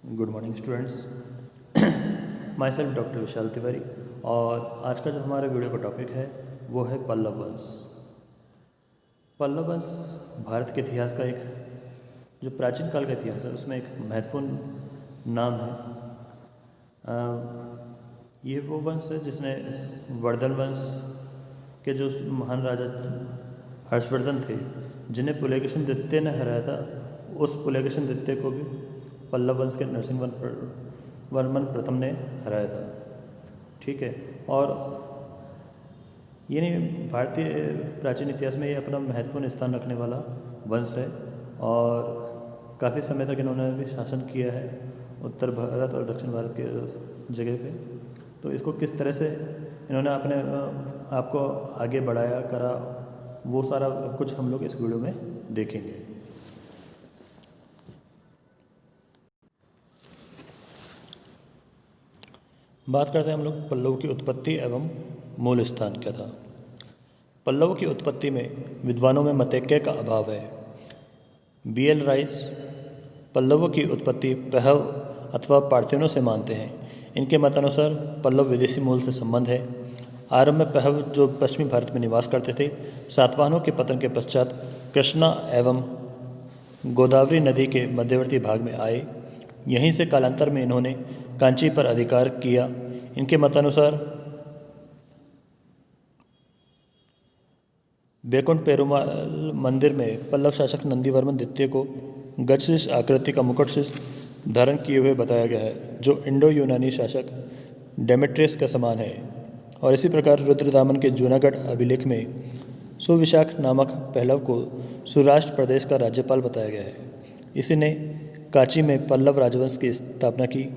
Good morning students. Myself doctor Vishal Tiwari. और आज का जो हमारे वीडियो का टॉपिक है वो है पल्लव वंश। पल्लव वंश भारत के इतिहास का एक जो प्राचीन काल का इतिहास है उसमें एक महत्वपूर्ण नाम है। ये वो वंश है जिसने वर्धन वंश के जो महान राजा हर्षवर्धन थे, जिन्हें पुलकेशिन द्वितीय ने हराया था, उस पुलकेशिन द्वितीय को भी पल्लव वंश के नरसिंह वर्मन प्रथम ने हराया था। ठीक है। और ये नहीं, भारतीय प्राचीन इतिहास में ये अपना महत्वपूर्ण स्थान रखने वाला वंश है और काफ़ी समय तक इन्होंने भी शासन किया है उत्तर भारत और दक्षिण भारत के जगह पे। तो इसको किस तरह से इन्होंने अपने आप को आगे बढ़ाया करा, वो सारा कुछ हम लोग इस वीडियो में देखेंगे। बात करते हैं हम लोग पल्लव की उत्पत्ति एवं मूल स्थान क्या था। पल्लव की उत्पत्ति में विद्वानों में मतैक्य का अभाव है। BL राइस पल्लवों की उत्पत्ति पहव अथवा पार्थियनों से मानते हैं। इनके मतानुसार पल्लव विदेशी मूल से संबंध है। आरंभ में पहव जो पश्चिमी भारत में निवास करते थे, सातवाहनों के पतन के पश्चात कृष्णा एवं गोदावरी नदी के मध्यवर्ती भाग में आए। यहीं से कालांतर में इन्होंने कांची पर अधिकार किया। इनके मतानुसार बैकुंठ पेरुमाल मंदिर में पल्लव शासक नंदीवर्मन द्वितीय को गजशिष आकृति का मुकुट शिष धारण किए हुए बताया गया है, जो इंडो यूनानी शासक डेमेट्रियस के समान है। और इसी प्रकार रुद्रदामन के जूनागढ़ अभिलेख में सुविशाख नामक पहलव को सौराष्ट्र प्रदेश का राज्यपाल बताया गया है। इसी ने कांची में पल्लव राजवंश की स्थापना की।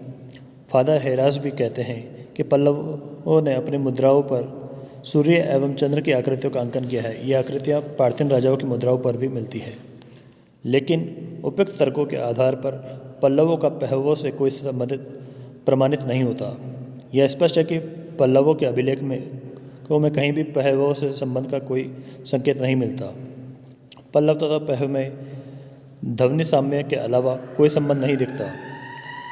फादर हेरास भी कहते हैं कि पल्लवों ने अपनी मुद्राओं पर सूर्य एवं चंद्र की आकृतियों का अंकन किया है। ये आकृतियाँ पार्थियन राजाओं की मुद्राओं पर भी मिलती है, लेकिन उपयुक्त तर्कों के आधार पर पल्लवों का पहवों से कोई संबंधित प्रमाणित नहीं होता। यह स्पष्ट है कि पल्लवों के अभिलेख में कहीं भी पहवों से संबंध का कोई संकेत नहीं मिलता। पल्लव तथा पहव में ध्वनि साम्य के अलावा कोई संबंध नहीं दिखता।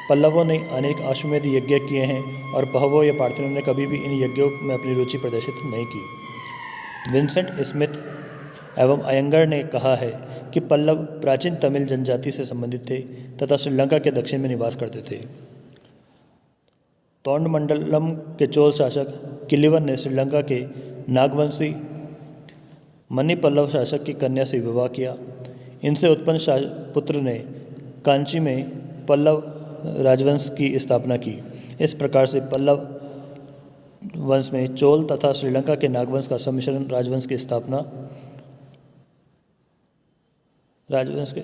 पल्लवों ने अनेक अश्वमेध यज्ञ किए हैं और पहवों या पार्थियनों ने कभी भी इन यज्ञों में अपनी रुचि प्रदर्शित नहीं की। विंसेंट स्मिथ एवं अयंगर ने कहा है कि पल्लव प्राचीन तमिल जनजाति से संबंधित थे तथा श्रीलंका के दक्षिण में निवास करते थे। तोंडमंडलम के चोल शासक किलिवन ने श्रीलंका के नागवंशी मनी पल्लव शासक की कन्या से विवाह किया। इनसे उत्पन्न पुत्र ने कांची में पल्लव राजवंश की स्थापना की। इस प्रकार से पल्लव वंश में चोल तथा श्रीलंका के नागवंश का सम्मिश्रण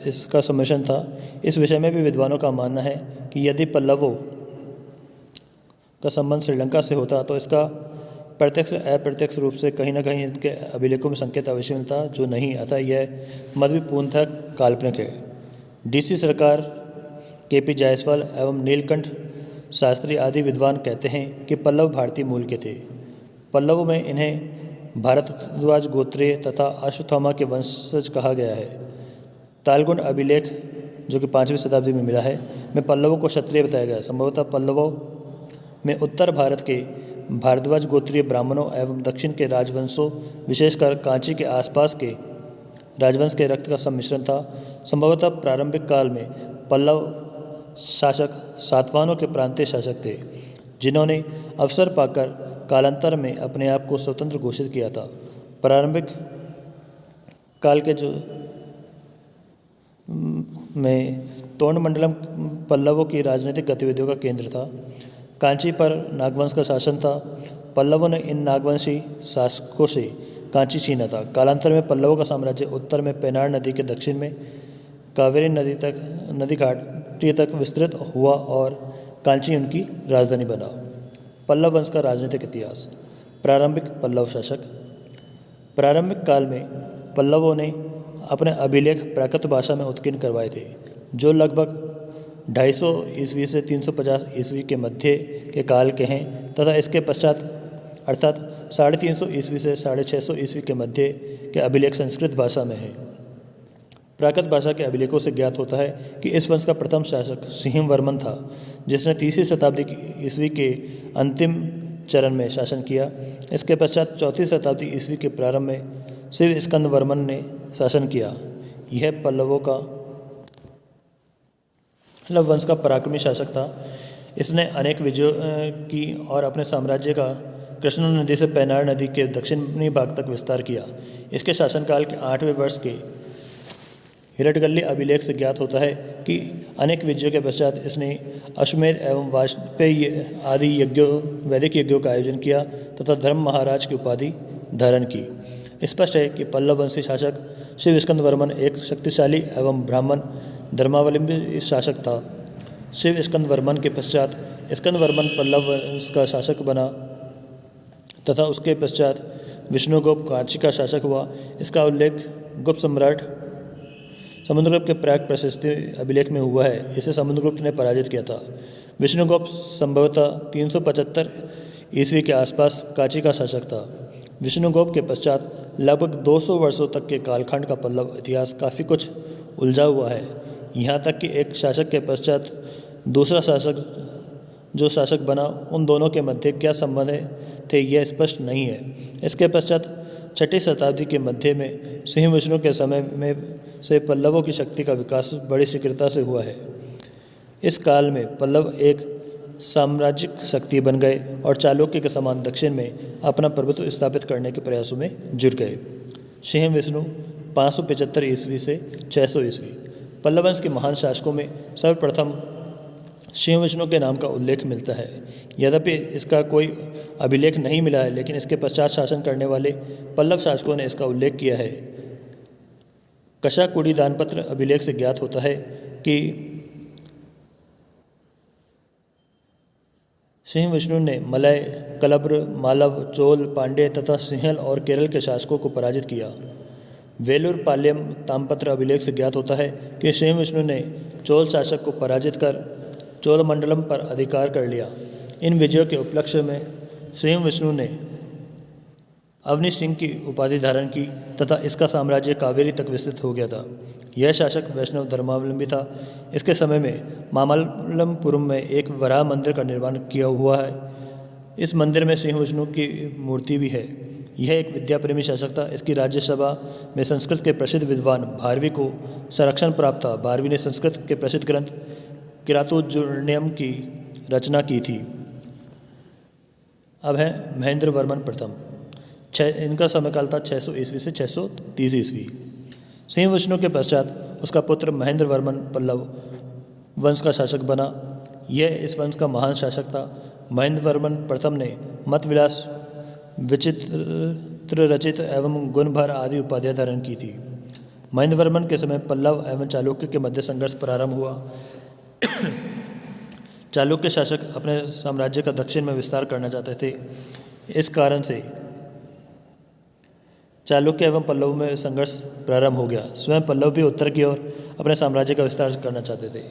इसका सम्मिश्रण था। इस विषय में भी विद्वानों का मानना है कि यदि पल्लवों का संबंध श्रीलंका से होता तो इसका प्रत्यक्ष अप्रत्यक्ष रूप से कहीं न कहीं इनके अभिलेखों में संकेत अवश्य मिलता, जो नहीं। अतः यह मत भी पूर्णतः काल्पनिक है। DC सरकार, KP जायसवाल एवं नीलकंठ शास्त्री आदि विद्वान कहते हैं कि पल्लव भारतीय मूल के थे। पल्लवों में इन्हें भारद्वाज गोत्रीय तथा अश्वत्थामा के वंशज कहा गया है। तालगुण अभिलेख, जो कि 5वीं शताब्दी में मिला है, में पल्लवों को क्षत्रिय बताया गया। संभवतः पल्लवों में उत्तर भारत के भारद्वाज गोत्रीय ब्राह्मणों एवं दक्षिण के राजवंशों, विशेषकर कांची के आसपास के राजवंश के रक्त का सम्मिश्रण था। संभवतः प्रारंभिक काल में पल्लव शासक सातवाहनों के प्रांतीय शासक थे, जिन्होंने अवसर पाकर कालांतर में अपने आप को स्वतंत्र घोषित किया था। प्रारंभिक काल के में तोंडमंडलम पल्लवों की राजनीतिक गतिविधियों का केंद्र था। कांची पर नागवंश का शासन था। पल्लवों ने इन नागवंशी शासकों से कांची छीना था। कालांतर में पल्लवों का साम्राज्य उत्तर में पेनार नदी के दक्षिण में कावेरी नदी घाटी तक विस्तृत हुआ और कांची उनकी राजधानी बना। पल्लव वंश का राजनीतिक इतिहास। प्रारंभिक पल्लव शासक। प्रारंभिक काल में पल्लवों ने अपने अभिलेख प्राकृत भाषा में उत्कीर्ण करवाए थे, जो लगभग 250 ईस्वी से 350 ईस्वी के मध्य के काल के हैं तथा इसके पश्चात अर्थात 350 ईस्वी से 650 ईस्वी के मध्य के अभिलेख संस्कृत भाषा में हैं। प्राकृत भाषा के अभिलेखों से ज्ञात होता है कि इस वंश का प्रथम शासक सिंहवर्मन था, जिसने 3वीं शताब्दी ईस्वी के अंतिम चरण में शासन किया। इसके पश्चात 4वीं शताब्दी ईस्वी के प्रारंभ में शिव स्कंदवर्मन ने शासन किया। यह पल्लव वंश का पराक्रमी शासक था। इसने अनेक विजयों की और अपने साम्राज्य का कृष्णा नदी से पेनार नदी के दक्षिणी भाग तक विस्तार किया। इसके शासनकाल के 8वें वर्ष के हिरटगल्ली अभिलेख से ज्ञात होता है कि अनेक विजयों के पश्चात इसने अश्वमेध एवं वाजपेयी आदि वैदिक यज्ञों का आयोजन किया तथा धर्म महाराज की उपाधि धारण की। स्पष्ट है कि पल्लव वंशी शासक शिव स्कंदवर्मन एक शक्तिशाली एवं ब्राह्मण धर्मावलंबी शासक था। शिव स्कंदवर्मन के पश्चात स्कंदवर्मन पल्लव वंश का शासक बना तथा उसके पश्चात विष्णुगुप्त कांची का शासक हुआ। इसका उल्लेख गुप्त सम्राट समुद्रगुप्त के प्राग प्रशस्ति अभिलेख में हुआ है। इसे समुद्रगुप्त ने पराजित किया था। विष्णुगुप्त संभवतः 375 ईस्वी के आसपास कांची का शासक था। विष्णुगुप्त के पश्चात लगभग 200 वर्षों तक के कालखंड का पल्लव इतिहास काफ़ी कुछ उलझा हुआ है। यहाँ तक कि एक शासक के पश्चात दूसरा शासक जो शासक बना, उन दोनों के मध्य क्या संबंध थे यह स्पष्ट नहीं है। इसके पश्चात 6वीं शताब्दी के मध्य में सिंह विष्णु के समय में से पल्लवों की शक्ति का विकास बड़ी शीघ्रता से हुआ है। इस काल में पल्लव एक साम्राज्यिक शक्ति बन गए और चालुक्य के समान दक्षिण में अपना प्रभुत्व स्थापित करने के प्रयासों में जुट गए। सिंह विष्णु 575 ईस्वी से 600 ईस्वी। पल्लव वंश के महान शासकों में सर्वप्रथम सिंह विष्णु के नाम का उल्लेख मिलता है। यद्यपि इसका कोई अभिलेख नहीं मिला है, लेकिन इसके पश्चात शासन करने वाले पल्लव शासकों ने इसका उल्लेख किया है। कशाकुड़ी दानपत्र अभिलेख से ज्ञात होता है कि सिंह विष्णु ने मलय, कलब्र, मालव, चोल, पांड्य तथा सिंहल और केरल के शासकों को पराजित किया। वेलुर पाल्यम ताम्रपत्र अभिलेख से ज्ञात होता है कि सिंह विष्णु ने चोल शासक को पराजित कर चोलमंडलम पर अधिकार कर लिया। इन विजयों के उपलक्ष्य में सिंह विष्णु ने अवनी सिंह की उपाधि धारण की तथा इसका साम्राज्य कावेरी तक विस्तृत हो गया था। यह शासक वैष्णव धर्मावलंबी था। इसके समय में मामल्लपुरम में एक वराह मंदिर का निर्माण किया हुआ है। इस मंदिर में सिंह विष्णु की मूर्ति भी है। यह एक विद्याप्रेमी शासक था। इसकी राज्यसभा में संस्कृत के प्रसिद्ध विद्वान भारवी को संरक्षण प्राप्त था। भारवी ने संस्कृत के प्रसिद्ध ग्रंथ किरातोजुर्ण्यम की रचना की थी। अब है महेंद्र वर्मन प्रथम। इनका समयकाल था 600 ईस्वी से 630 ईस्वी। सिंह विष्णु के पश्चात उसका पुत्र महेंद्र वर्मन पल्लव वंश का शासक बना। यह इस वंश का महान शासक था। महेंद्र वर्मन प्रथम ने मतविलास, विचित्र रचित एवं गुणभर आदि उपाधियां धारण की थी। महेंद्र वर्मन के समय पल्लव एवं चालुक्य के मध्य संघर्ष प्रारंभ हुआ। चालुक्य शासक अपने साम्राज्य का दक्षिण में विस्तार करना चाहते थे। इस कारण से चालुक्य एवं पल्लव में संघर्ष प्रारंभ हो गया। स्वयं पल्लव भी उत्तर की ओर अपने साम्राज्य का विस्तार करना चाहते थे।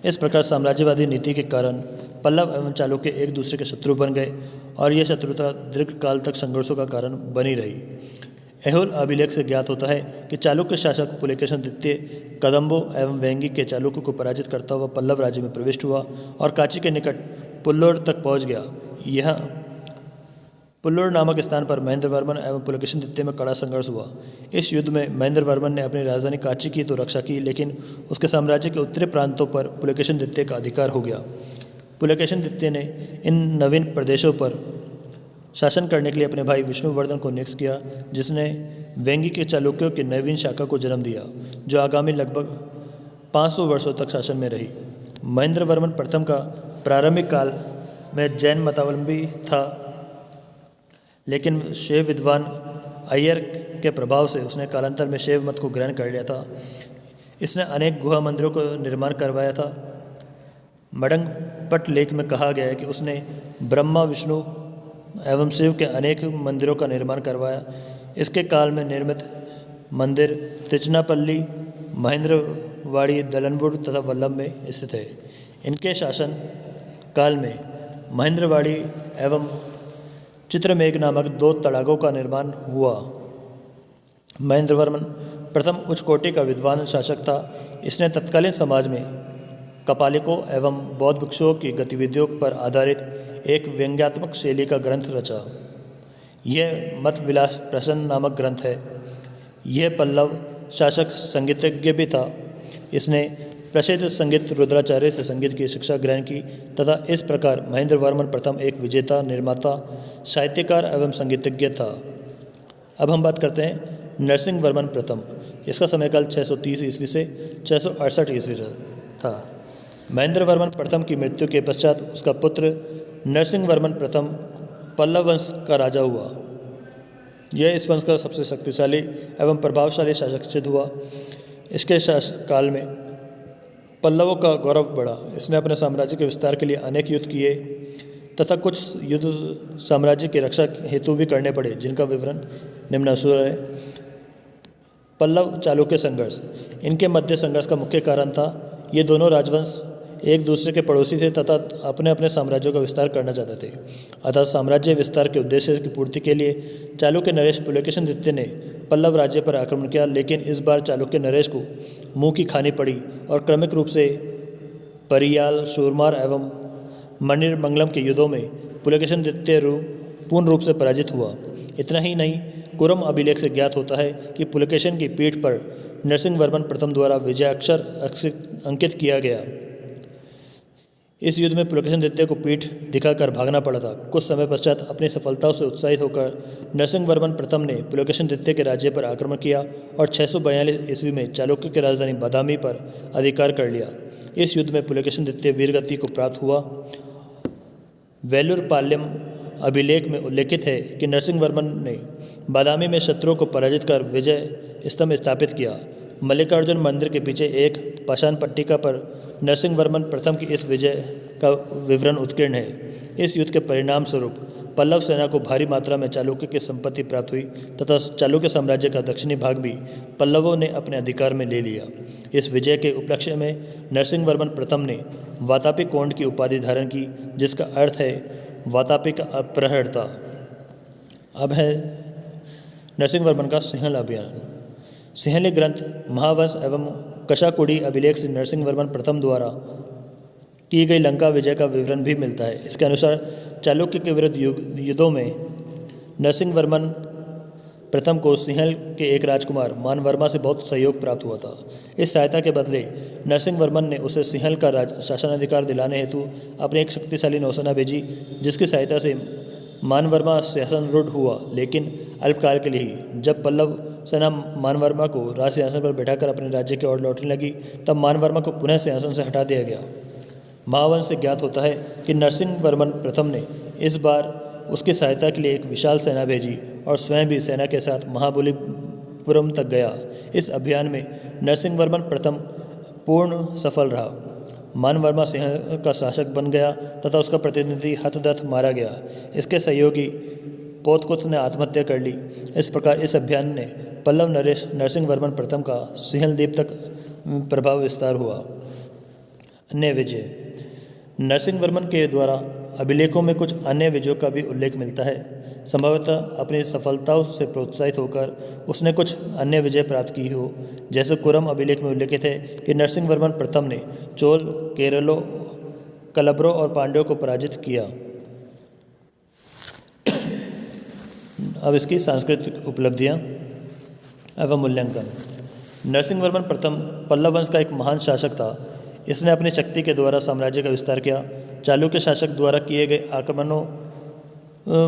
इस प्रकार साम्राज्यवादी नीति के कारण पल्लव एवं चालुक्य एक दूसरे के शत्रु बन गए और यह शत्रुता दीर्घकाल तक संघर्षों का कारण बनी रही। ऐहोल अभिलेख से ज्ञात होता है कि चालुक्य शासक पुलकेशन द्वितीय कदम्बों एवं वेंगी के चालुक्य को पराजित करता हुआ पल्लव राज्य में प्रविष्ट हुआ और कांची के निकट पुल्लोर तक पहुंच गया। यह पुल्लोर नामक स्थान पर महेंद्र वर्मन एवं पुलकेशन द्वितीय में कड़ा संघर्ष हुआ। इस युद्ध में महेंद्र वर्मन ने अपनी राजधानी कांची की तो रक्षा की, लेकिन उसके साम्राज्य के उत्तरी प्रांतों पर पुलकेशन द्वितीय का अधिकार हो गया। पुलकेशन द्वितीय ने इन नवीन प्रदेशों पर शासन करने के लिए अपने भाई विष्णुवर्धन को नियुक्त किया, जिसने वेंगी के चालुक्यों की नवीन शाखा को जन्म दिया, जो आगामी लगभग 500 वर्षों तक शासन में रही। महेंद्र वर्मन प्रथम का प्रारंभिक काल में जैन मतावलंबी था, लेकिन शैव विद्वान अय्यर के प्रभाव से उसने कालांतर में शैव मत को ग्रहण कर लिया था। इसने अनेक गुहा मंदिरों को निर्माण करवाया था। मडंगपट लेख में कहा गया है कि उसने ब्रह्मा, विष्णु एवं शिव के अनेक मंदिरों का निर्माण करवाया। इसके काल में निर्मित मंदिर तिरुचनापल्ली, महेंद्रवाड़ी, दलनवुड तथा वल्लभ में स्थित है। इनके शासन काल में महेंद्रवाड़ी एवं चित्रमेघ नामक 2 तड़ागों का निर्माण हुआ। महेंद्र वर्मन प्रथम उच्च कोटि का विद्वान शासक था। इसने तत्कालीन समाज में कपालिकों एवं बौद्ध भिक्षुओं की गतिविधियों पर आधारित एक व्यंग्यात्मक शैली का ग्रंथ रचा। यह मत विलास प्रसन्न नामक ग्रंथ है। यह पल्लव शासक संगीतज्ञ भी था। इसने प्रसिद्ध संगीत रुद्राचार्य से संगीत की शिक्षा ग्रहण की तथा इस प्रकार महेंद्र वर्मन प्रथम एक विजेता, निर्माता, साहित्यकार एवं संगीतज्ञ था। अब हम बात करते हैं नरसिंह वर्मन प्रथम। इसका समयकाल 630 ईस्वी से 668 ईस्वी था। महेंद्र वर्मन प्रथम की मृत्यु के पश्चात उसका पुत्र नरसिंह वर्मन प्रथम पल्लव वंश का राजा हुआ। यह इस वंश का सबसे शक्तिशाली एवं प्रभावशाली शासक सिद्ध हुआ। इसके शासनकाल में पल्लवों का गौरव बढ़ा। इसने अपने साम्राज्य के विस्तार के लिए अनेक युद्ध किए तथा कुछ युद्ध साम्राज्य की रक्षा हेतु भी करने पड़े, जिनका विवरण निम्नानुसार है। पल्लव चालुक्य संघर्ष। इनके मध्य संघर्ष का मुख्य कारण था ये दोनों राजवंश एक दूसरे के पड़ोसी थे तथा अपने अपने साम्राज्यों का विस्तार करना चाहते थे। अतः साम्राज्य विस्तार के उद्देश्य की पूर्ति के लिए चालुक्य नरेश पुलकेशिन द्वितीय ने पल्लव राज्य पर आक्रमण किया, लेकिन इस बार चालुक्य नरेश को मुंह की खानी पड़ी और क्रमिक रूप से परियाल, शूरमार एवं मणिर्मंगलम के युद्धों में पुलकेशिन द्वितीय पूर्ण रूप से पराजित हुआ। इतना ही नहीं, कुरम अभिलेख से ज्ञात होता है कि पुलकेशिन की पीठ पर नरसिंह वर्मन प्रथम द्वारा विजयाक्षर अंकित किया गया। इस युद्ध में पुलकेशिन द्वितीय को पीठ दिखाकर भागना पड़ा था। कुछ समय पश्चात अपनी सफलताओं से उत्साहित होकर नरसिंह वर्मन प्रथम ने पुलकेशिन द्वितीय के राज्य पर आक्रमण किया और 642 ईस्वी में चालुक्य की राजधानी बादामी पर अधिकार कर लिया। इस युद्ध में पुलकेशिन द्वितीय वीरगति को प्राप्त हुआ। वेलुर पाल्यम अभिलेख में उल्लेखित है कि नरसिंह वर्मन ने बादामी में शत्रुओं को पराजित कर विजय स्तंभ स्थापित किया। मल्लिकार्जुन मंदिर के पीछे एक पाषाण पट्टिका पर नरसिंह वर्मन प्रथम की इस विजय का विवरण उत्कीर्ण है। इस युद्ध के परिणाम स्वरूप पल्लव सेना को भारी मात्रा में चालुक्य की संपत्ति प्राप्त हुई तथा चालुक्य साम्राज्य का दक्षिणी भाग भी पल्लवों ने अपने अधिकार में ले लिया। इस विजय के उपलक्ष्य में नरसिंह वर्मन प्रथम ने वातापी कोंड की उपाधि धारण की, जिसका अर्थ है वातापी का अपहरणकर्ता। अब है नरसिंह वर्मन का सिंहल अभियान। सिंहली ग्रंथ महावंश एवं कशाकुड़ी अभिलेख से नरसिंह वर्मन प्रथम द्वारा की गई लंका विजय का विवरण भी मिलता है। इसके अनुसार चालुक्य के विरुद्ध युद्धों में नरसिंह वर्मन प्रथम को सिंहल के एक राजकुमार मानवर्मा से बहुत सहयोग प्राप्त हुआ था। इस सहायता के बदले नरसिंह वर्मन ने उसे सिंहल का शासनाधिकार दिलाने हेतु अपनी एक शक्तिशाली नौसेना भेजी, जिसकी सहायता से मानवर्मा सिंहासनरूढ़ हुआ, लेकिन अल्पकाल के लिए ही। जब पल्लव सेना मानवर्मा को राज सिंहासन पर बैठाकर अपने राज्य की ओर लौटने लगी, तब मानवर्मा को पुनः सिंहासन से हटा दिया गया। महावंश से ज्ञात होता है कि नरसिंह वर्मन प्रथम ने इस बार उसकी सहायता के लिए एक विशाल सेना भेजी और स्वयं भी सेना के साथ महाबलीपुरम तक गया। इस अभियान में नरसिंह वर्मन प्रथम पूर्ण सफल रहा। मानवर्मा सिंह का शासक बन गया तथा उसका प्रतिनिधि हतदत्त मारा गया। इसके सहयोगी पोतकुत ने आत्महत्या कर ली। इस प्रकार इस अभियान ने पल्लव नरेश नरसिंह वर्मन प्रथम का सिंहल द्वीप तक प्रभाव विस्तार हुआ। अन्य विजय। नरसिंह वर्मन के द्वारा अभिलेखों में कुछ अन्य विजयों का भी उल्लेख मिलता है। संभवतः अपनी सफलताओं से प्रोत्साहित होकर उसने कुछ अन्य विजय प्राप्त की हो। जैसे कुरम अभिलेख में उल्लेखित है कि नरसिंह वर्मन प्रथम ने चोल, केरलों, कलब्रों और पांड्यों को पराजित किया। अब इसकी सांस्कृतिक उपलब्धियां एवं मूल्यांकन। नरसिंह वर्मन प्रथम पल्लव वंश का एक महान शासक था। इसने अपनी शक्ति के द्वारा साम्राज्य का विस्तार किया। चालुक्य शासक द्वारा किए गए आक्रमणों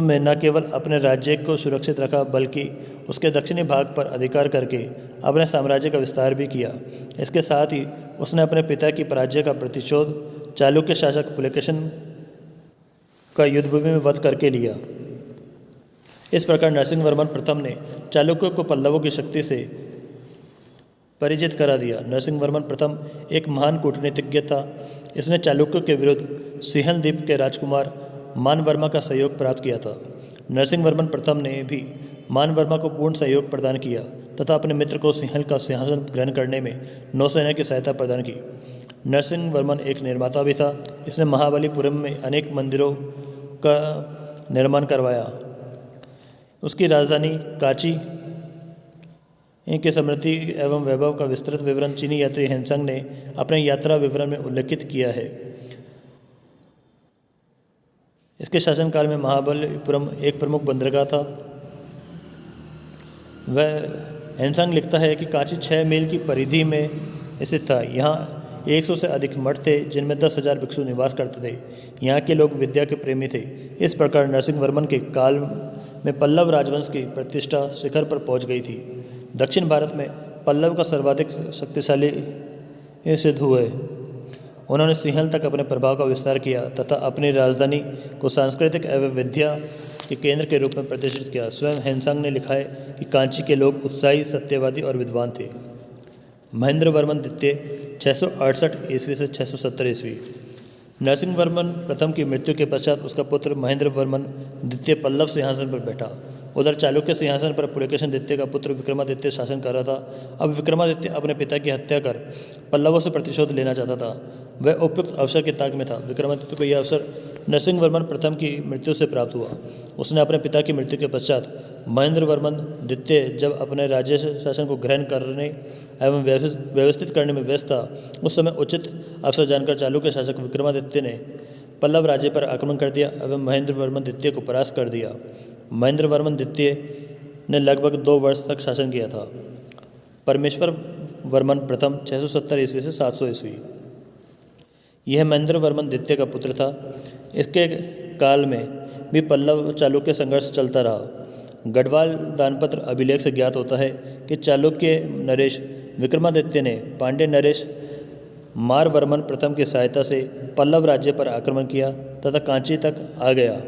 में न केवल अपने राज्य को सुरक्षित रखा, बल्कि उसके दक्षिणी भाग पर अधिकार करके अपने साम्राज्य का विस्तार भी किया। इसके साथ ही उसने अपने पिता की पराजय का प्रतिशोध चालुक्य शासक पुलकेशिन का युद्धभूमि में वध करके लिया। इस प्रकार नरसिंह वर्मन प्रथम ने चालुक्यों को पल्लवों की शक्ति से परिचित करा दिया। नरसिंह वर्मन प्रथम एक महान कूटनीतिज्ञ था। इसने चालुक्यों के विरुद्ध सिंहल द्वीप के राजकुमार मानवर्मा का सहयोग प्राप्त किया था। नरसिंह वर्मन प्रथम ने भी मानवर्मा को पूर्ण सहयोग प्रदान किया तथा अपने मित्र को सिंहल का सिंहासन ग्रहण करने में नौसेना की सहायता प्रदान की। नरसिंह वर्मन एक निर्माता भी था। इसने महाबलीपुरम में अनेक मंदिरों का निर्माण करवाया। उसकी राजधानी कांची इनके समृद्धि एवं वैभव का विस्तृत विवरण चीनी यात्री हेनसंग ने अपने यात्रा विवरण में उल्लेखित किया है। इसके शासनकाल में महाबलीपुरम एक प्रमुख बंदरगाह था। वह हेनसंग लिखता है कि कांची 6 मील की परिधि में स्थित था। यहाँ 100 से अधिक मठ थे जिनमें 10,000 भिक्षु निवास करते थे। यहाँ के लोग विद्या के प्रेमी थे। इस प्रकार नरसिंहवर्मन के काल में पल्लव राजवंश की प्रतिष्ठा शिखर पर पहुँच गई थी। दक्षिण भारत में पल्लव का सर्वाधिक शक्तिशाली सिद्ध हुए। उन्होंने सिंहल तक अपने प्रभाव का विस्तार किया तथा अपनी राजधानी को सांस्कृतिक एवं विद्या के केंद्र के रूप में प्रतिष्ठित किया। स्वयं हेनसंग ने लिखा है कि कांची के लोग उत्साही, सत्यवादी और विद्वान थे। महेंद्रवर्मन द्वितीय 668 ईस्वी से 670 ईस्वी। नरसिंहवर्मन प्रथम की मृत्यु के पश्चात उसका पुत्र महेंद्रवर्मन द्वितीय पल्लव सिंहासन पर बैठा। उधर चालुक्य सिंहासन पर पुलकेशन द्वितीय का पुत्र विक्रमादित्य शासन कर रहा था। अब विक्रमादित्य अपने पिता की हत्या कर पल्लवों से प्रतिशोध लेना चाहता था। वह उपयुक्त अवसर की ताक में था। विक्रमादित्य को यह अवसर नरसिंहवर्मन प्रथम की मृत्यु से प्राप्त हुआ। उसने अपने पिता की मृत्यु के पश्चात महेंद्रवर्मन द्वितीय जब अपने राज्य शासन को ग्रहण करने एवं व्यवस्थित करने में व्यस्त था, उस समय उचित अवसर जानकर चालुक्य शासक विक्रमादित्य ने पल्लव राज्य पर आक्रमण कर दिया एवं महेंद्रवर्मन द्वितीय को परास्त कर दिया। महेंद्रवर्मन द्वितीय ने लगभग 2 वर्ष तक शासन किया था। परमेश्वर वर्मन प्रथम 670 ईस्वी से 700 ईस्वी। यह महेंद्रवर्मन द्वितीय का पुत्र था। इसके काल में भी पल्लव चालुक्य संघर्ष चलता रहा। गढ़वाल दानपत्र अभिलेख से ज्ञात होता है कि चालुक्य नरेश विक्रमादित्य ने पांड्य नरेश मारवर्मन प्रथम की सहायता से पल्लव राज्य पर आक्रमण किया तथा कांची तक आ गया।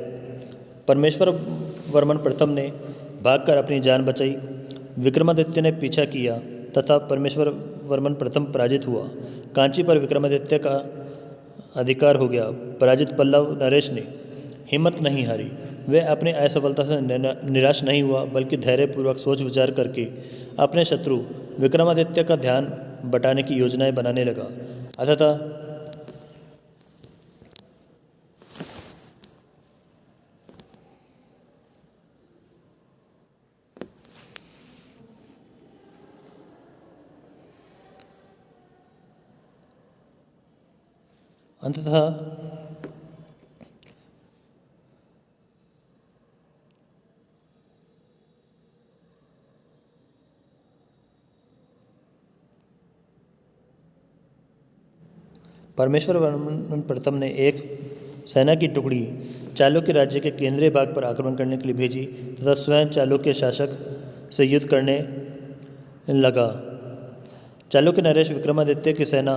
परमेश्वर वर्मन प्रथम ने भागकर अपनी जान बचाई। विक्रमादित्य ने पीछा किया तथा परमेश्वर वर्मन प्रथम पराजित हुआ। कांची पर विक्रमादित्य का अधिकार हो गया। पराजित पल्लव नरेश ने हिम्मत नहीं हारी। वह अपनी असफलता से निराश नहीं हुआ बल्कि धैर्यपूर्वक सोच विचार करके अपने शत्रु विक्रमादित्य का ध्यान बटाने की योजनाएं बनाने लगा। अंततः परमेश्वर वर्मन प्रथम ने एक सेना की टुकड़ी चालुक्य राज्य के केंद्रीय भाग पर आक्रमण करने के लिए भेजी तथा स्वयं चालुक्य शासक से युद्ध करने लगा। चालुक्य नरेश विक्रमादित्य की सेना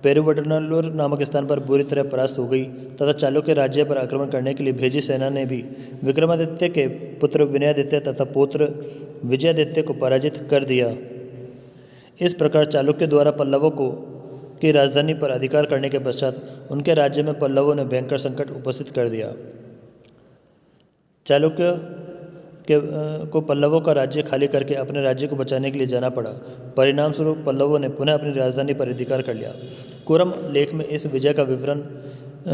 पेरुवडनल्लूर नामक स्थान पर बुरी तरह परास्त हो गई तथा चालुक्य राज्य पर आक्रमण करने के लिए भेजी सेना ने भी विक्रमादित्य के पुत्र विनयादित्य तथा पौत्र विजयादित्य को पराजित कर दिया। इस प्रकार चालुक्य द्वारा पल्लवों की राजधानी पर अधिकार करने के पश्चात उनके राज्य में पल्लवों ने भयंकर संकट उपस्थित कर दिया। चालुक्य को पल्लवों का राज्य खाली करके अपने राज्य को बचाने के लिए जाना पड़ा। परिणाम स्वरूप पल्लवों ने पुनः अपनी राजधानी पर अधिकार कर लिया। कुरम लेख में इस विजय का विवरण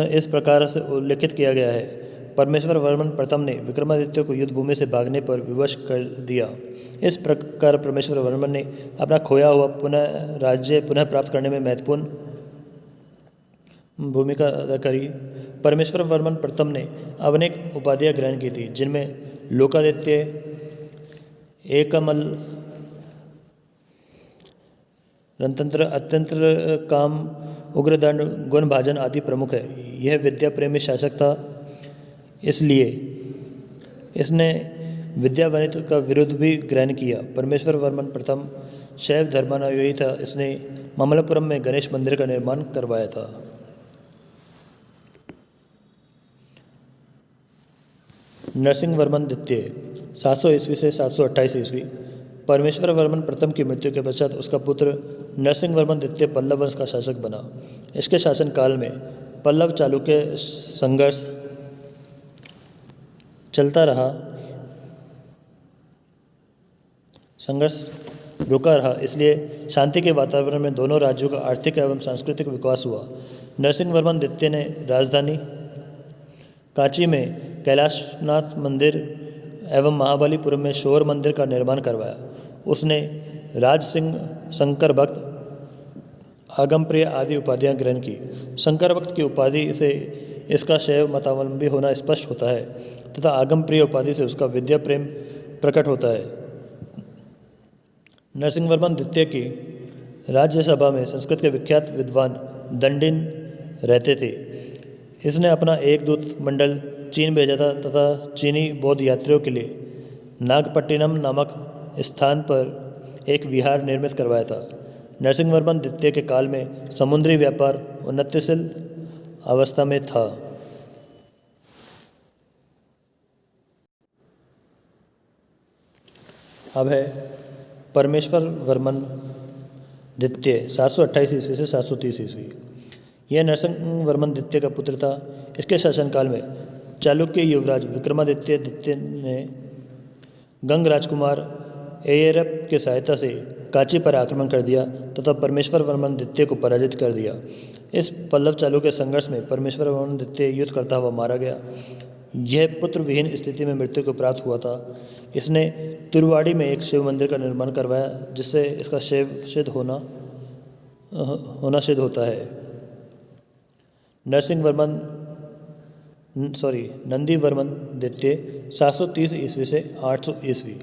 इस प्रकार से उल्लेखित किया गया है। परमेश्वर वर्मन प्रथम ने विक्रमादित्य को युद्ध भूमि से भागने पर विवश कर दिया। इस प्रकार परमेश्वर वर्मन ने अपना खोया हुआ राज्य पुनः प्राप्त करने में महत्वपूर्ण भूमिका अदा करी। परमेश्वर वर्मन प्रथम ने अनेक उपाधियां ग्रहण की थी जिनमें लोकादित्य, एकमल, रणतंत्र, अत्यंत्र काम, उग्रदंड, गुणभाजन आदि प्रमुख है। यह विद्या प्रेमी शासक था, इसलिए इसने विद्यावनित का विरुद्ध भी ग्रहण किया। परमेश्वर वर्मन प्रथम शैव धर्मानुयायी था। इसने मामल्लपुरम में गणेश मंदिर का निर्माण करवाया था। नरसिंहवर्मन द्वितीय 700 ईस्वी से 728 ईस्वी। परमेश्वर वर्मन प्रथम की मृत्यु के पश्चात उसका पुत्र नरसिंहवर्मन द्वितीय पल्लव वंश का शासक बना। इसके शासनकाल में पल्लव चालुक्य संघर्ष चलता रहा, रुका रहा, इसलिए शांति के वातावरण में दोनों राज्यों का आर्थिक एवं सांस्कृतिक विकास हुआ। नरसिंहवर्मन द्वितीय ने राजधानी कांची में कैलाशनाथ मंदिर एवं महाबलीपुरम में शोर मंदिर का निर्माण करवाया। उसने राज सिंह, शंकर भक्त, आगमप्रिय आदि उपाधियां ग्रहण की। शंकर भक्त की उपाधि से इसका शैव मतावलंबी होना स्पष्ट होता है तथा आगमप्रिय उपाधि से उसका विद्या प्रेम प्रकट होता है। नरसिंहवर्मन द्वितीय की राज्यसभा में संस्कृत के विख्यात विद्वान दंडिन रहते थे। इसने अपना एक दूत मंडल चीन भेजा था तथा चीनी बौद्ध यात्रियों के लिए नागपट्टिनम नामक स्थान पर एक विहार निर्मित करवाया था। नरसिंहवर्मन द्वितीय के काल में समुद्री व्यापार उन्नतिशील अवस्था में था। अब है परमेश्वर वर्मन द्वितीय 728 ईस्वी से 730 ईस्वी। यह नरसिंहवर्मन द्वितीय का पुत्र था। इसके शासनकाल में चालुक्य युवराज विक्रमादित्य द्वितीय ने गंग राजकुमार एयरप की सहायता से कांची पर आक्रमण कर दिया तथा परमेश्वर वर्मन द्वितीय को पराजित कर दिया। इस पल्लव चालुक्य संघर्ष में परमेश्वर वर्मन द्वितीय युद्ध करता हुआ मारा गया। यह पुत्र विहीन स्थिति में मृत्यु को प्राप्त हुआ था। इसने तिरुवाड़ी में एक शिव मंदिर का निर्माण करवाया जिससे इसका शैव सिद्ध होना सिद्ध होता है। नंदीवर्मन द्वितीय 730 ईस्वी से 800 ईस्वी।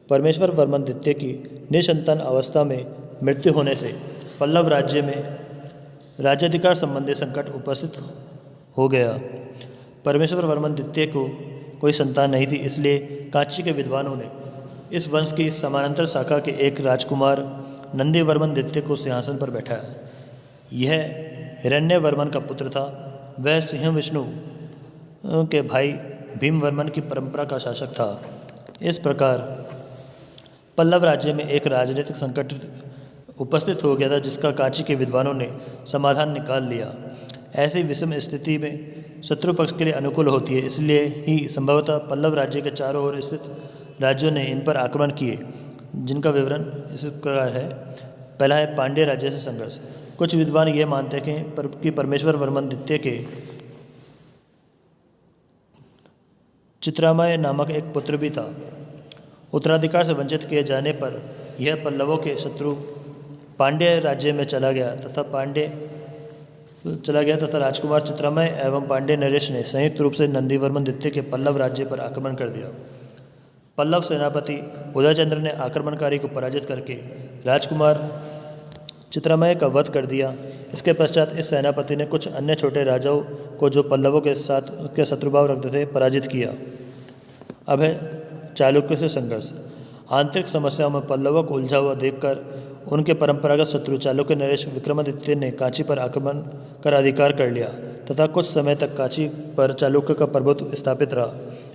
परमेश्वर वर्मन द्वितीय की निसंतान अवस्था में मृत्यु होने से पल्लव राज्य में राज्याधिकार संबंधी संकट उपस्थित हो गया। परमेश्वर वर्मन द्वितीय को कोई संतान नहीं थी, इसलिए कांची के विद्वानों ने इस वंश की समानांतर शाखा के एक राजकुमार नंदीवर्मन द्वितीय को सिंहासन पर बैठाया। यह हिरण्यवर्मन का पुत्र था। वह सिंह विष्णु के भाई भीमवर्मन की परंपरा का शासक था। इस प्रकार पल्लव राज्य में एक राजनीतिक संकट उपस्थित हो गया था जिसका कांची के विद्वानों ने समाधान निकाल लिया। ऐसी विषम स्थिति में शत्रु पक्ष के लिए अनुकूल होती है, इसलिए ही संभवतः पल्लव राज्य के चारों ओर स्थित राज्यों ने इन पर आक्रमण किए, जिनका विवरण इस प्रकार है। पहला है पांड्य राज्य से संघर्ष। कुछ विद्वान ये मानते हैं कि परमेश्वर वर्मन द्वितीय के चित्रामय नामक एक पुत्र भी था। उत्तराधिकार से वंचित किए जाने पर यह पल्लवों के शत्रु पांड्य राज्य में चला गया तथा राजकुमार चित्रामय एवं पांड्य नरेश ने संयुक्त रूप से नंदीवर्मन द्वितीय के पल्लव राज्य पर आक्रमण कर दिया। पल्लव सेनापति उदयचंद्र ने आक्रमणकारी को पराजित करके राजकुमार चित्रामय का वध कर दिया। इसके पश्चात इस सेनापति ने कुछ अन्य छोटे राजाओं को जो पल्लवों के साथ के शत्रुभाव रखते थे पराजित किया। अब है चालुक्य से संघर्ष। आंतरिक समस्याओं में पल्लवों को उलझा हुआ देखकर उनके परंपरागत शत्रु चालुक्य नरेश विक्रमादित्य ने कांची पर आक्रमण कर अधिकार कर लिया तथा कुछ समय तक कांची पर चालुक्य का प्रभुत्व स्थापित रहा।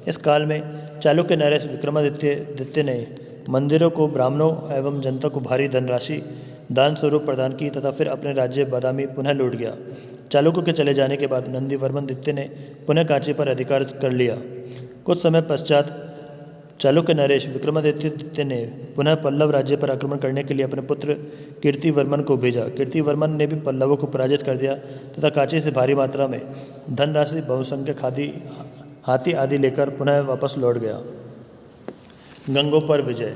इस काल में चालुक्य नरेश विक्रमादित्य ने मंदिरों को, ब्राह्मणों एवं जनता को भारी धनराशि दान स्वरूप प्रदान की तथा फिर अपने राज्य बादामी पुनः लौट गया। चालुक्य के चले जाने के बाद नंदीवर्मन द्वितीय ने पुनः कांची पर अधिकार कर लिया। कुछ समय पश्चात चालुक्य नरेश विक्रमादित्य ने पुनः पल्लव राज्य पर आक्रमण करने के लिए अपने पुत्र कीर्तिवर्मन को भेजा। कीर्तिवर्मन ने भी पल्लवों को पराजित कर दिया तथा कांची से भारी मात्रा में धनराशि, बहुसंख्यक हाथी आदि लेकर पुनः वापस लौट गया। गंगों पर विजय।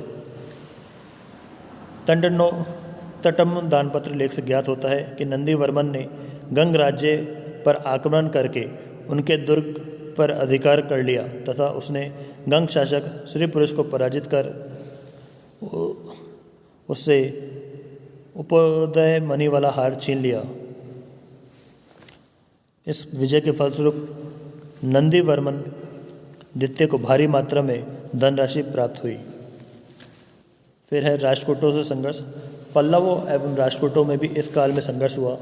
तटम दानपत्र लेख से ज्ञात होता है कि नंदीवर्मन ने गंग राज्य पर आक्रमण करके उनके दुर्ग पर अधिकार कर लिया तथा उसने गंग शासक श्री पुरुष को पराजित कर उससे उपोदय मणि वाला हार छीन लिया। इस विजय के फलस्वरूप नंदीवर्मन द्वितीय को भारी मात्रा में धनराशि प्राप्त हुई। फिर है राष्ट्रकूटों से संघर्ष। पल्लवों एवं राष्ट्रकूटों में भी इस काल में संघर्ष हुआ।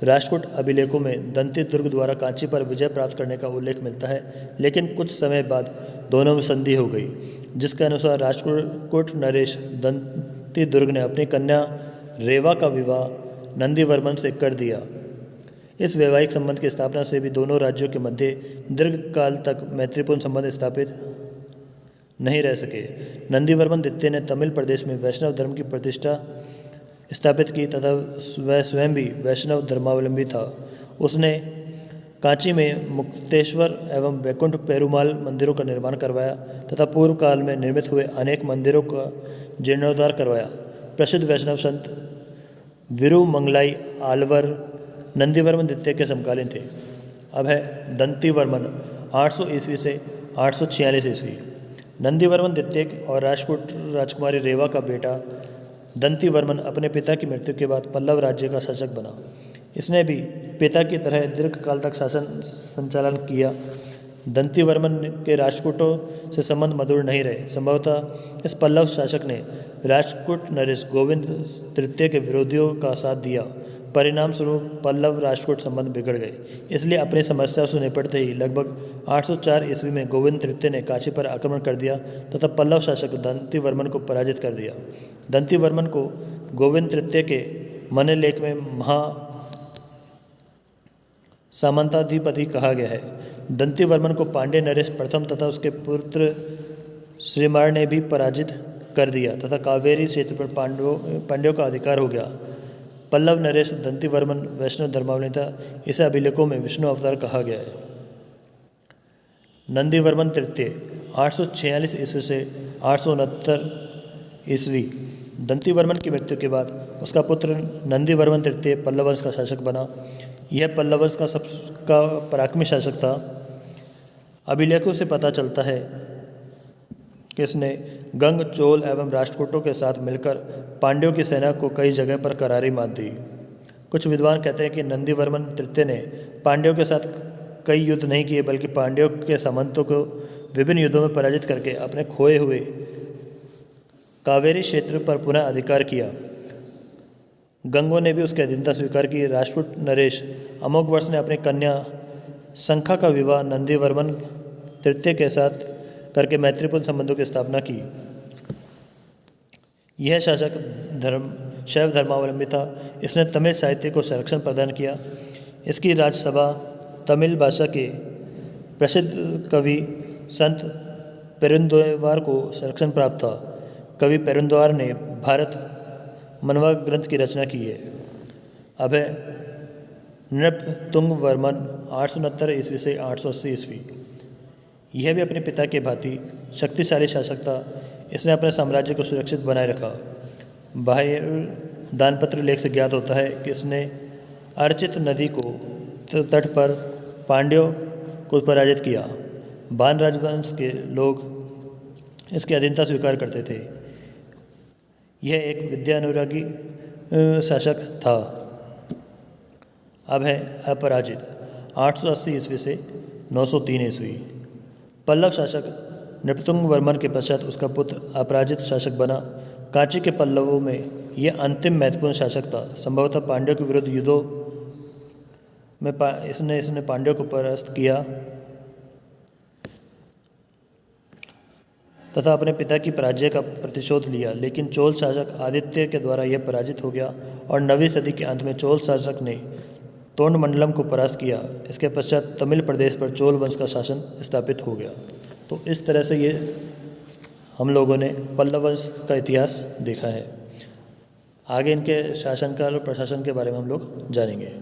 राष्ट्रकूट अभिलेखों में दंती दुर्ग द्वारा कांची पर विजय प्राप्त करने का उल्लेख मिलता है, लेकिन कुछ समय बाद दोनों में संधि हो गई, जिसके अनुसार राष्ट्रकूट नरेश दंती दुर्ग ने अपनी कन्या रेवा का विवाह नंदीवर्मन से कर दिया। इस वैवाहिक संबंध की स्थापना से भी दोनों राज्यों के मध्य दीर्घकाल तक मैत्रीपूर्ण संबंध स्थापित नहीं रह सके। नंदीवर्मन द्वितीय ने तमिल प्रदेश में वैष्णव धर्म की प्रतिष्ठा स्थापित की तथा वह स्वयं भी वैष्णव धर्मावलंबी था। उसने कांची में मुक्तेश्वर एवं वैकुंठ पेरुमाल मंदिरों का निर्माण करवाया तथा पूर्व काल में निर्मित हुए अनेक मंदिरों का जीर्णोद्धार करवाया। प्रसिद्ध वैष्णव संत विरुमंगलाई आलवर नंदीवर्मन द्वितीय के समकालीन थे। अब है दंतीवर्मन 800 ईस्वी से 846 ईस्वी। नंदीवर्मन द्वितीय और राजपूत राजकुमारी रेवा का बेटा दंतीवर्मन अपने पिता की मृत्यु के बाद पल्लव राज्य का शासक बना। इसने भी पिता की तरह दीर्घकाल तक शासन संचालन किया। दंतीवर्मन के राजपूतों से संबंध मधुर नहीं रहे। संभवतः इस पल्लव शासक ने राजपूत नरेश गोविंद तृतीय के विरोधियों का साथ दिया। परिणाम स्वरूप पल्लव राजपूत संबंध बिगड़ गए। इसलिए अपनी समस्याओं से निपटते ही लगभग 804 ईस्वी में गोविंद तृतीय ने काशी पर आक्रमण कर दिया तथा पल्लव शासक दंतीवर्मन को पराजित कर दिया। दंतीवर्मन को गोविंद तृतीय के मनेलेख में महा सामंताधिपति कहा गया है। दंतीवर्मन को पांड्य नरेश प्रथम तथा उसके पुत्र श्रीमार ने भी पराजित कर दिया तथा कावेरी क्षेत्र पर पांड्यों का अधिकार हो गया। पल्लव नरेश दंतीवर्मन वैष्णव धर्मावलंबी था। इसे अभिलेखों में विष्णु अवतार कहा गया है। नंदीवर्मन तृतीय 846 ईस्वी से 869 ईस्वी। दंतीवर्मन की मृत्यु के बाद उसका पुत्र नंदीवर्मन तृतीय पल्लव वंश का शासक बना। यह पल्लव वंश का पराक्रमी शासक था। अभिलेखों से पता चलता है कि इसने गंग, चोल एवं राष्ट्रकूटों के साथ मिलकर पांड्यों की सेना को कई जगह पर करारी मात दी। कुछ विद्वान कहते हैं कि नंदीवर्मन तृतीय ने पांड्यों के साथ कई युद्ध नहीं किए बल्कि पांड्यों के सामंतों को विभिन्न युद्धों में पराजित करके अपने खोए हुए कावेरी क्षेत्र पर पुनः अधिकार किया। गंगों ने भी उसकी अधीनता स्वीकार की। राजपूत नरेश अमोघवर्ष ने अपनी कन्या शंखा का विवाह नंदीवर्मन तृतीय के साथ करके मैत्रीपूर्ण संबंधों की स्थापना की। यह शासक शैव धर्मावलंबी था। इसने तमिल साहित्य को संरक्षण प्रदान किया। इसकी राजसभा तमिल भाषा के प्रसिद्ध कवि संत पेरुंदेवार को संरक्षण प्राप्त था। कवि पेरुंदेवार ने भारत मनवा ग्रंथ की रचना की है। अब है नृपतुंगवर्मन 869 ईस्वी से 880 ईस्वी। यह भी अपने पिता के भांति शक्तिशाली शासक था। इसने अपने साम्राज्य को सुरक्षित बनाए रखा। बाह्य दानपत्र लेख से ज्ञात होता है कि इसने अर्चित नदी को तट पर पांड्यों को पराजित किया। बान राजवंश के लोग इसकी अधीनता स्वीकार करते थे। यह एक विद्यानुरागी शासक था। अब है अपराजित 880 ईस्वी से 903 ईस्वी। पल्लव शासक नृपतुंगवर्मन के पश्चात उसका पुत्र अपराजित शासक बना। कांची के पल्लवों में यह अंतिम महत्वपूर्ण शासक था। संभवतः पांड्यों के विरुद्ध युद्धों में इसने पांड्यों को परास्त किया तथा अपने पिता की पराजय का प्रतिशोध लिया। लेकिन चोल शासक आदित्य के द्वारा यह पराजित हो गया और 9वीं सदी के अंत में चोल शासक ने तोंडमंडलम को परास्त किया। इसके पश्चात तमिल प्रदेश पर चोल वंश का शासन स्थापित हो गया। तो इस तरह से ये हम लोगों ने पल्लव वंश का इतिहास देखा है। आगे इनके शासनकाल और प्रशासन के बारे में हम लोग जानेंगे।